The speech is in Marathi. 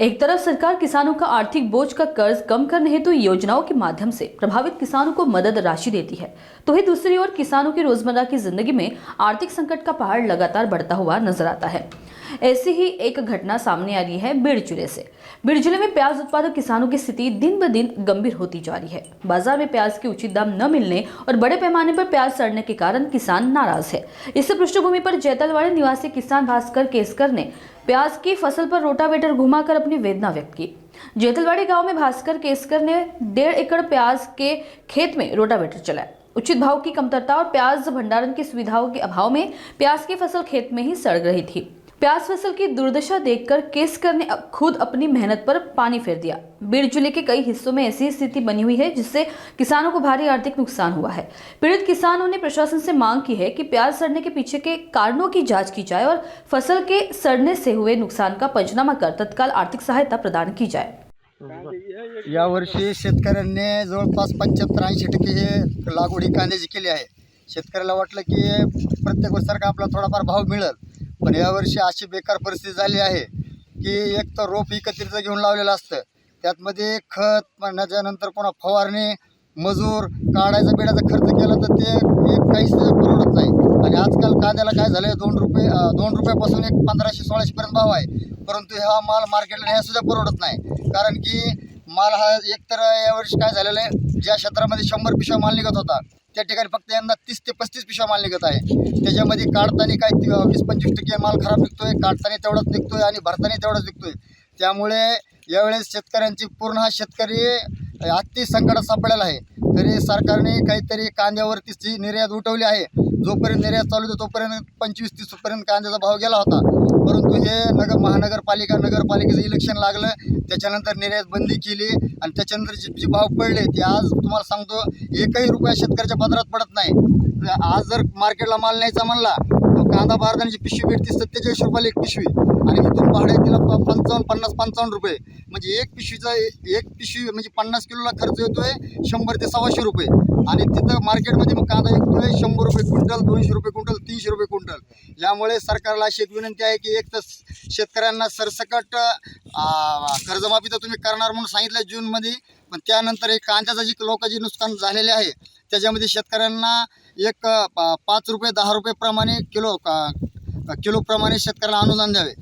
एक तरफ सरकार किसानों का आर्थिक बोझ का कर्ज कम करने हेतु योजनाओं के माध्यम से प्रभावित किसानों को मदद राशि देती है, तो ही दूसरी ओर किसानों की रोजमर्रा की जिंदगी में आर्थिक संकट का पहाड़ लगातार बढ़ता हुआ नजर आता है। ऐसी ही एक घटना सामने आ रही है बीड़ जिले से। बीड़ जिले में प्याज उत्पादक किसानों की स्थिति दिन ब दिन गंभीर होती जा रही है। बाजार में प्याज के उचित दाम न मिलने और बड़े पैमाने पर प्याज सड़ने के कारण किसान नाराज है। इस पृष्ठभूमि पर जैतलवाड़ी निवासी किसान भास्कर केसकर ने प्याज की फसल पर रोटावेटर घुमाकर अपनी वेदना व्यक्त की। जैतलवाड़ी गांव में भास्कर केसकर ने 1.5 एकड़ प्याज के खेत में रोटावेटर चलाया। उचित भाव की कमतरता और प्याज भंडारण की सुविधाओं के अभाव में प्याज की फसल खेत में ही सड़ रही थी। प्याज फसल की दुर्दशा देखकर केसकर ने खुद अपनी मेहनत पर पानी फेर दिया। बीड़ जिले के कई हिस्सों में ऐसी स्थिति बनी हुई है जिससे किसानों को भारी आर्थिक नुकसान हुआ है। पीड़ित किसानों ने प्रशासन से मांग की है कि प्याज सड़ने के पीछे के कारणों की जांच की जाए और फसल के सड़ने से हुए नुकसान का पंचनामा कर तत्काल आर्थिक सहायता प्रदान की जाए। यावर्षी शेतकऱ्यांनी जवळपास 75-80% हे लागवडी कांद्याची केली आहे। शेतकऱ्याला वाटलं की प्रत्येक वर्षासारखा आपला थोडाफार भाव मिळेल, पण यावर्षी अशी बेकार परिस्थिती झाली आहे की एक तर रोप एकत्रित घेऊन लावलेलं असतं, त्यातमध्ये खत त्यानंतर पुन्हा फवारणी मजूर काढायचा बिडाचा खर्च केला तर ते एक काहीच परवडत नाही। आणि आजकाल कांद्याला काय झालं 2 रुपयापासून एक 1500-1600 पर्यंत भाव आहे, परंतु हा माल मार्केटला न्यायसुद्धा परवडत नाही। कारण की माल हा एकतर यावर्षी काय झालेलं आहे, ज्या क्षेत्रामध्ये 100 पिशव्या माल निघत होता त्या ठिकाणी फक्त यंदा 30 ते 35 पिशव्या माल निघत आहे। त्याच्यामध्ये काढताना काय 20-25% माल खराब निघतोय, काढताना तेवढाच निघतोय आणि भरताना तेवढाच निघतोय। त्यामुळे यावेळेस शेतकऱ्यांची पूर्ण हा शेतकरी अति संकटात सापडलेला आहे। तरी सरकारने काहीतरी कांद्यावरती निर्यात उठवली आहे। जोपर्यंत निर्यात चालू होती तोपर्यंत 25-30 पर्यंत कांद्याचा भाव गेला होता, परंतु हे नगरपालिकेचं इलेक्शन लागलं, त्याच्यानंतर निर्यात बंदी केली आणि त्याच्यानंतर जे भाव पडले ते आज तुम्हाला सांगतो एकही रुपया शेतकऱ्याच्या पदरात पडत नाही। आज जर मार्केटला माल न्यायचा म्हणला तर कांदा बारदाण्याची पिशवी भेटते 47 रुपयाला एक पिशवी आणि इथून भाडे तिला 50-55 रुपये, म्हणजे एक पिशवी म्हणजे 50 किलोला खर्च येतोय 100 ते 125 रुपये आणि तिथं मार्केटमध्ये मग कांदा विकतोय 100 रुपये क्विंटल, 200 रुपये क्विंटल, 300 रुपये क्विंटल। यामुळे सरकारला अशी एक विनंती आहे की एक तर शेतकऱ्यांना सरसकट कर्जमाफी तर तुम्ही करणार म्हणून सांगितलं जूनमध्ये, पण त्यानंतर एक कांद्याचं जी लोकांची नुकसान झालेले आहे त्याच्यामध्ये शेतकऱ्यांना एक 5 रुपये 10 रुपये प्रमाणे किलोप्रमाणे शेतकऱ्यांना अनुदान द्यावे।